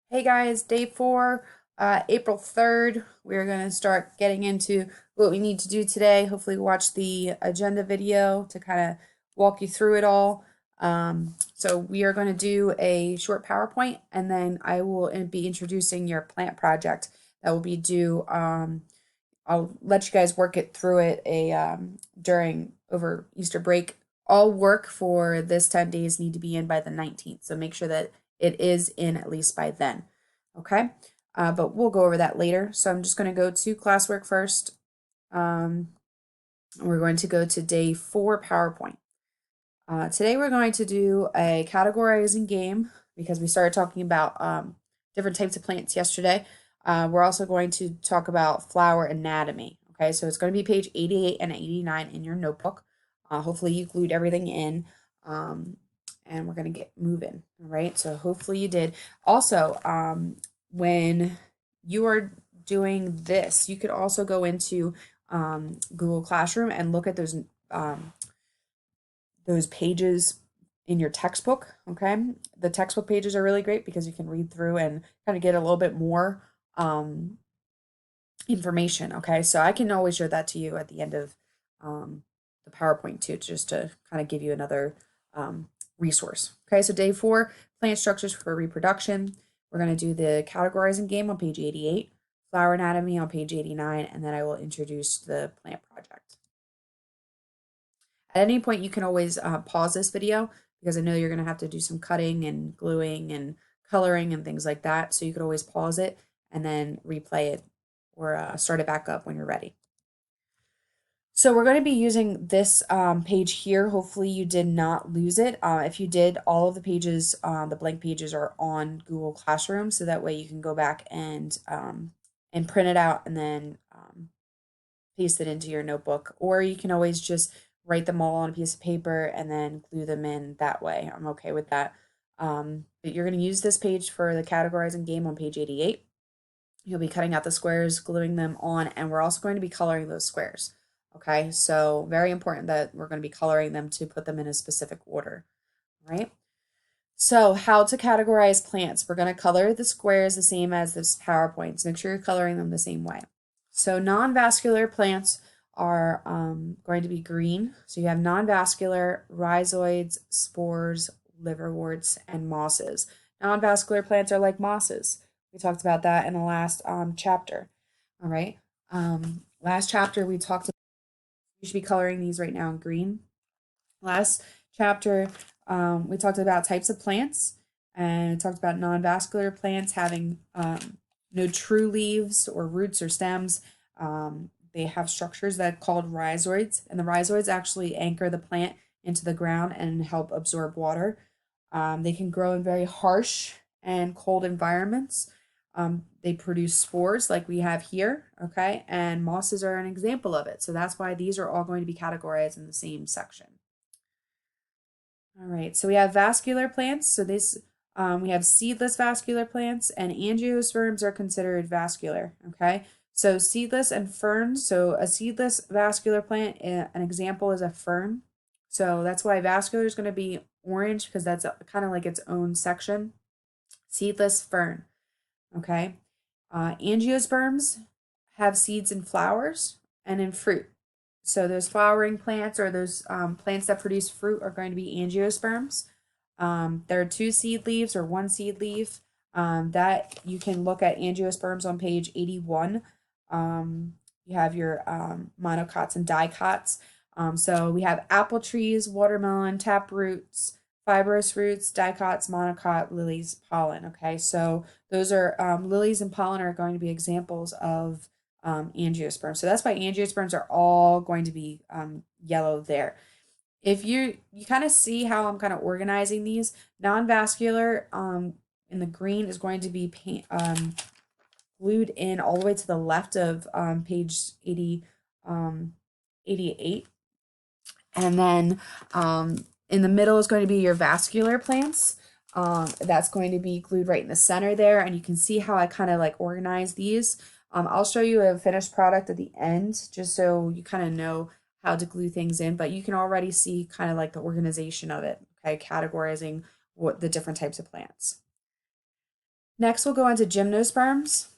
Hey guys, day four, April 3rd. We're going to start getting into what we need to do today. Hopefully, watch the agenda video to kind of walk you through it all. So, we are going to do a short PowerPoint and then I will be introducing your plant project that will be due. I'll let you guys work it through it during over Easter break. All work for this 10 days need to be in by the 19th. So make sure that it is in at least by then. Okay. But we'll go over that later. So I'm just going to go to classwork first. We're going to go to day 4 PowerPoint. Today we're going to do a categorizing game because we started talking about different types of plants yesterday. We're also going to talk about flower anatomy. Okay, so it's going to be page 88 and 89 in your notebook. Hopefully you glued everything in, and we're going to get moving. All right, so hopefully you did. Also, when you are doing this, you could also go into Google Classroom and look at those pages in your textbook. Okay, the textbook pages are really great because you can read through and kind of get a little bit more information. Okay, so I can always show that to you at the end of the PowerPoint too, just to kind of give you another resource. Okay, so day 4, plant structures for reproduction. We're going to do the categorizing game on page 88, flower anatomy on page 89, and then I will introduce the plant project. At any point, you can always pause this video because I know you're going to have to do some cutting and gluing and coloring and things like that. So you could always pause it and then replay it or start it back up when you're ready. So we're going to be using this page here. Hopefully you did not lose it. If you did, all of the pages, the blank pages are on Google Classroom, so that way you can go back and print it out and then paste it into your notebook. Or you can always just write them all on a piece of paper and then glue them in that way. I'm okay with that. But you're going to use this page for the categorizing game on page 88. You'll be cutting out the squares, gluing them on, and we're also going to be coloring those squares. Okay, so very important that we're going to be coloring them to put them in a specific order, right? So how to categorize plants. We're going to color the squares the same as this PowerPoint. So make sure you're coloring them the same way. So non-vascular plants are going to be green. So you have non-vascular, rhizoids, spores, liverworts, and mosses. Non-vascular plants are like mosses. We talked about that in the last chapter. All right. Last chapter we talked about you should be coloring these right now in green. Last chapter we talked about types of plants and talked about non-vascular plants having no true leaves or roots or stems. They have structures that are called rhizoids, and the rhizoids actually anchor the plant into the ground and help absorb water. They can grow in very harsh and cold environments. They produce spores like we have here, okay? And mosses are an example of it. So that's why these are all going to be categorized in the same section. All right, so we have vascular plants. So we have seedless vascular plants, and angiosperms are considered vascular, okay? So seedless and ferns. So a seedless vascular plant, an example is a fern. So that's why vascular is going to be orange because that's kind of like its own section. Seedless fern, okay? Angiosperms have seeds in flowers and in fruit. So those flowering plants or those plants that produce fruit are going to be angiosperms. There are 2 seed leaves or 1 seed leaf. That you can look at angiosperms on page 81. You have your monocots and dicots. So we have apple trees, watermelon, taproots, fibrous roots, dicots, monocot, lilies, pollen. Okay, so those are lilies and pollen are going to be examples of angiosperms. So that's why angiosperms are all going to be yellow there. If you kind of see how I'm kind of organizing these, non-vascular in the green is going to be glued in all the way to the left of page 88. And then in the middle is going to be your vascular plants. That's going to be glued right in the center there. And you can see how I kind of like organize these. I'll show you a finished product at the end, just so you kind of know how to glue things in, but you can already see kind of like the organization of it, okay, categorizing what the different types of plants. Next, we'll go into gymnosperms.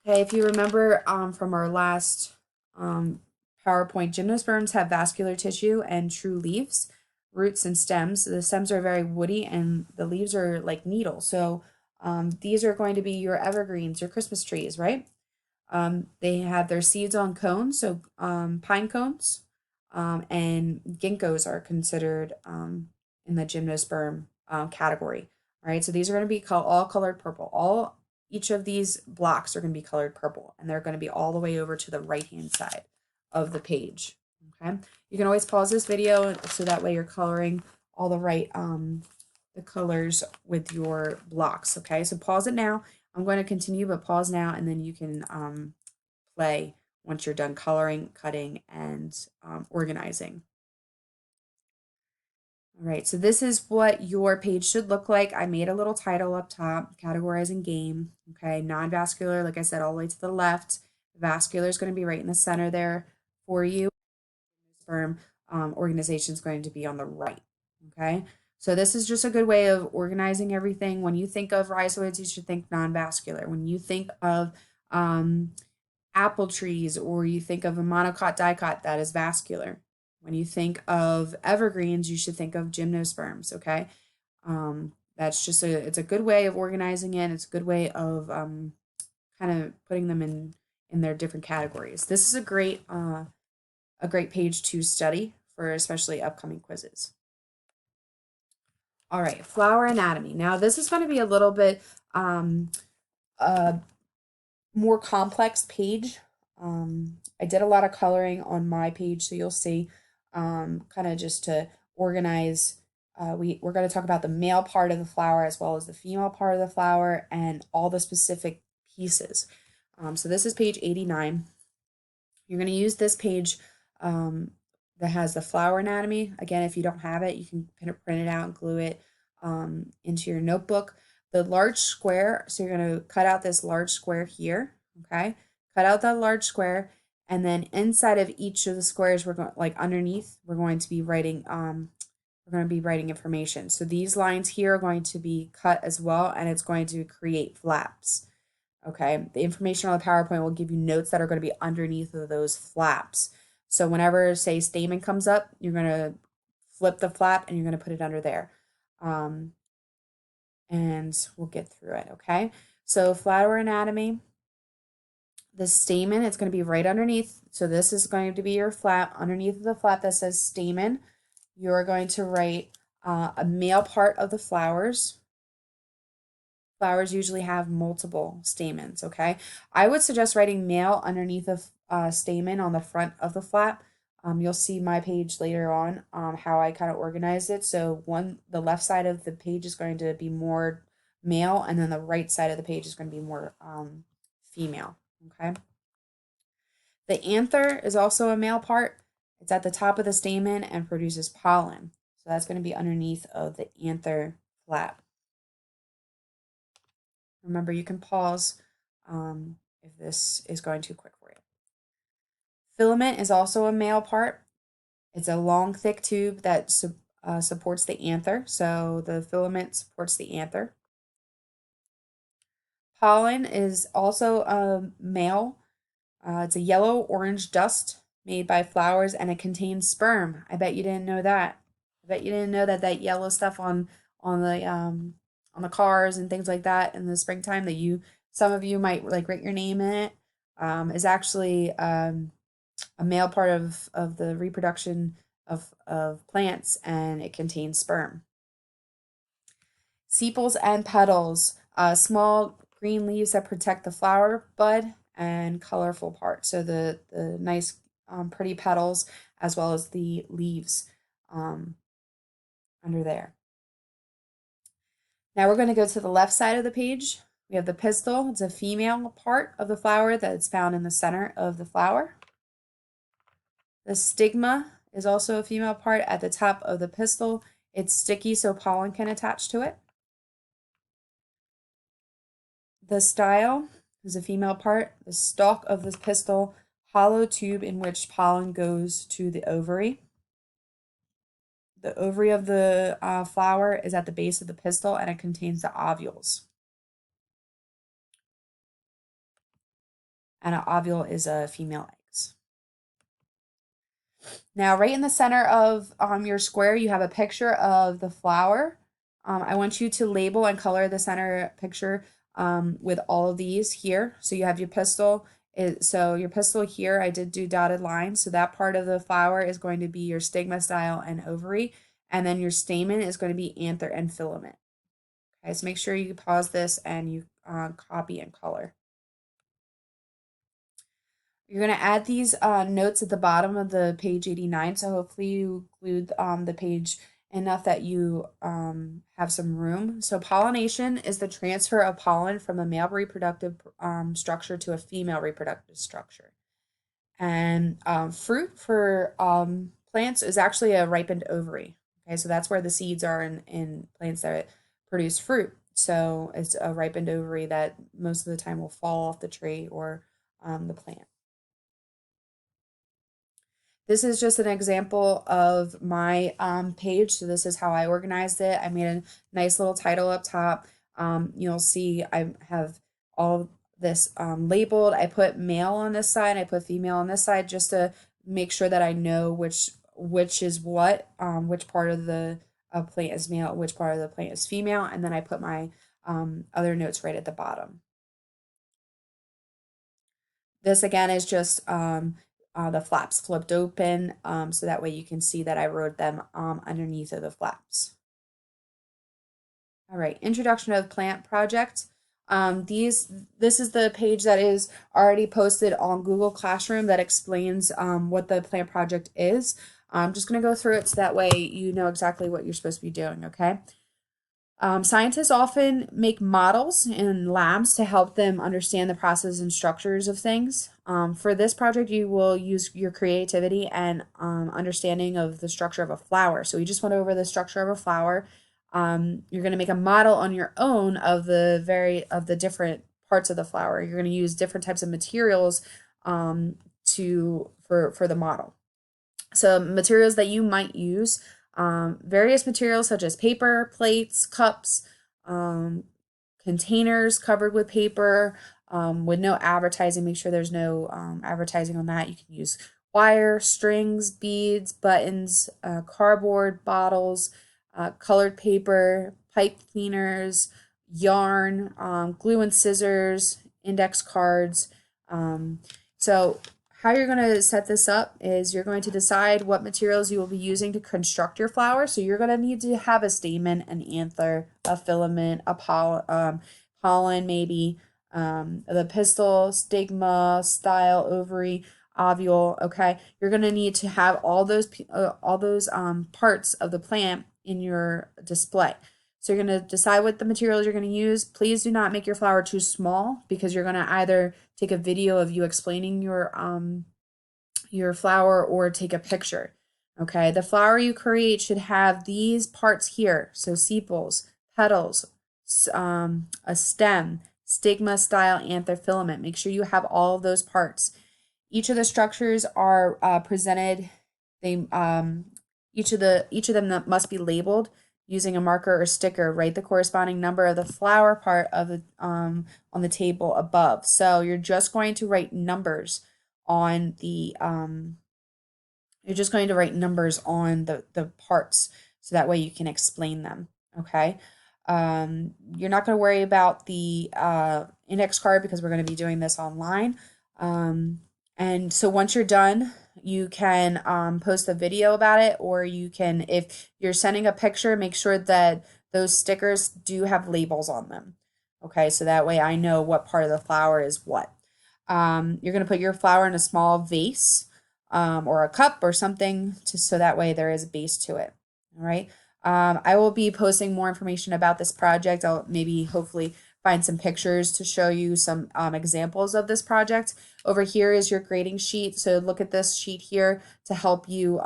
Okay, if you remember from our last PowerPoint, gymnosperms have vascular tissue and true leaves, roots, and stems. The stems are very woody and the leaves are like needles. So these are going to be your evergreens, your Christmas trees, right? They have their seeds on cones, so pine cones, and ginkgos are considered in the gymnosperm category. All right, so these are going to be all colored purple. Each of these blocks are going to be colored purple, and they're going to be all the way over to the right-hand side of the page. Okay, you can always pause this video so that way you're coloring all the right the colors with your blocks. Okay, so pause it now. I'm going to continue, but pause now, and then you can play once you're done coloring, cutting, and organizing. All right, so this is what your page should look like. I made a little title up top, categorizing game. Okay, non-vascular, like I said, all the way to the left. Vascular is going to be right in the center there for you. Sperm organization is going to be on the right. Okay, so this is just a good way of organizing everything. When you think of rhizoids, you should think non-vascular. When you think of apple trees or you think of a monocot dicot, that is vascular. When you think of evergreens, you should think of gymnosperms. Okay, that's just it's a good way of organizing it. It's a good way of kind of putting them in their different categories. This is a great page to study for especially upcoming quizzes. All right, flower anatomy. Now this is going to be a little bit more complex page. I did a lot of coloring on my page, so you'll see kind of just to organize. We're going to talk about the male part of the flower as well as the female part of the flower and all the specific pieces. So this is page 89. You're going to use this page that has the flower anatomy. Again, if you don't have it, you can print it out and glue it into your notebook. The large square, so you're going to cut out this large square here, okay? Cut out that large square, and then inside of each of the squares, we're going like underneath, we're going to be writing information. So these lines here are going to be cut as well, and it's going to create flaps. Okay, the information on the PowerPoint will give you notes that are going to be underneath of those flaps. So whenever, say, stamen comes up, you're going to flip the flap and you're going to put it under there. And we'll get through it, okay? So flower anatomy, the stamen, it's going to be right underneath. So this is going to be your flap. Underneath the flap that says stamen, you're going to write a male part of the flowers. Flowers usually have multiple stamens, okay? I would suggest writing male underneath a stamen on the front of the flap. You'll see my page later on how I kind of organized it. So the left side of the page is going to be more male, and then the right side of the page is going to be more female, okay? The anther is also a male part. It's at the top of the stamen and produces pollen. So that's going to be underneath of the anther flap. Remember, you can pause if this is going too quick for you. Filament is also a male part. It's a long, thick tube that supports the anther. So the filament supports the anther. Pollen is also a male. It's a yellow-orange dust made by flowers, and it contains sperm. I bet you didn't know that. I bet you didn't know that that yellow stuff on the cars and things like that in the springtime that some of you might like write your name in it is actually a male part of the reproduction of plants, and it contains sperm. Sepals and petals, small green leaves that protect the flower bud and colorful part. So the nice pretty petals as well as the leaves under there. Now we're going to go to the left side of the page. We have the pistil. It's a female part of the flower that's found in the center of the flower. The stigma is also a female part at the top of the pistil. It's sticky so pollen can attach to it. The style is a female part. The stalk of the pistil, hollow tube in which pollen goes to the ovary. The ovary of the flower is at the base of the pistil, and it contains the ovules. and an ovule is a female eggs. Now, right in the center of your square, you have a picture of the flower. I want you to label and color the center picture with all of these here. So you have your pistil. So your pistil here, I did do dotted lines. So that part of the flower is going to be your stigma, style, and ovary. And then your stamen is going to be anther and filament. Okay, so make sure you pause this and you copy and color. You're going to add these notes at the bottom of the page 89. So hopefully you glued the page enough that you have some room. So pollination is the transfer of pollen from a male reproductive structure to a female reproductive structure. And fruit for plants is actually a ripened ovary. Okay, so that's where the seeds are in plants that produce fruit. So it's a ripened ovary that most of the time will fall off the tree or the plant. This is just an example of my page. So this is how I organized it. I made a nice little title up top. You'll see I have all this labeled. I put male on this side. I put female on this side just to make sure that I know which is what, which part of the plant is male, which part of the plant is female. And then I put my other notes right at the bottom. This again is just the flaps flipped open so that way you can see that I wrote them underneath of the flaps. All right, introduction of plant project. This is the page that is already posted on Google Classroom that explains what the plant project is. I'm just going to go through it so that way you know exactly what you're supposed to be doing, okay? Scientists often make models in labs to help them understand the process and structures of things. For this project, you will use your creativity and understanding of the structure of a flower. So we just went over the structure of a flower. You're going to make a model on your own of the different parts of the flower. You're going to use different types of materials for the model. So materials that you might use. Various materials such as paper, plates, cups, containers covered with paper with no advertising. Make sure there's no advertising on that. You can use wire, strings, beads, buttons, cardboard, bottles, colored paper, pipe cleaners, yarn, glue and scissors, index cards. So how you're going to set this up is you're going to decide what materials you will be using to construct your flower. So you're going to need to have a stamen, an anther, a filament, a pollen maybe, the pistil, stigma, style, ovary, ovule. Okay, you're going to need to have all those parts of the plant in your display. So you're going to decide what the materials you're going to use. Please do not make your flower too small because you're going to either take a video of you explaining your flower or take a picture. Okay, the flower you create should have these parts here. So sepals, petals, a stem, stigma, style, anther, filament. Make sure you have all of those parts. Each of the structures are presented. Each of them must be labeled using a marker or sticker. Write the corresponding number of the flower part of the on the table above. So you're just going to write numbers on the the parts so that way you can explain them. Okay. You're not going to worry about the index card because we're going to be doing this online. And so once you're done, you can post a video about it, or you can, if you're sending a picture, make sure that those stickers do have labels on them. Okay, so that way I know what part of the flower is what. You're going to put your flower in a small vase or a cup or something so that way there is a base to it. All right. I will be posting more information about this project. I'll maybe hopefully find some pictures to show you some examples of this project. Over here is your grading sheet. So look at this sheet here to help you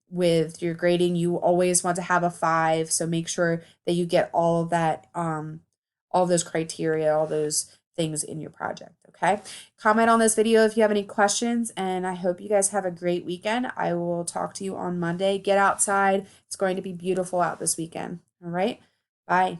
with your grading. You always want to have a 5. So make sure that you get all of that, all those criteria, all those things in your project. Okay. Comment on this video if you have any questions, and I hope you guys have a great weekend. I will talk to you on Monday. Get outside. It's going to be beautiful out this weekend. All right. Bye.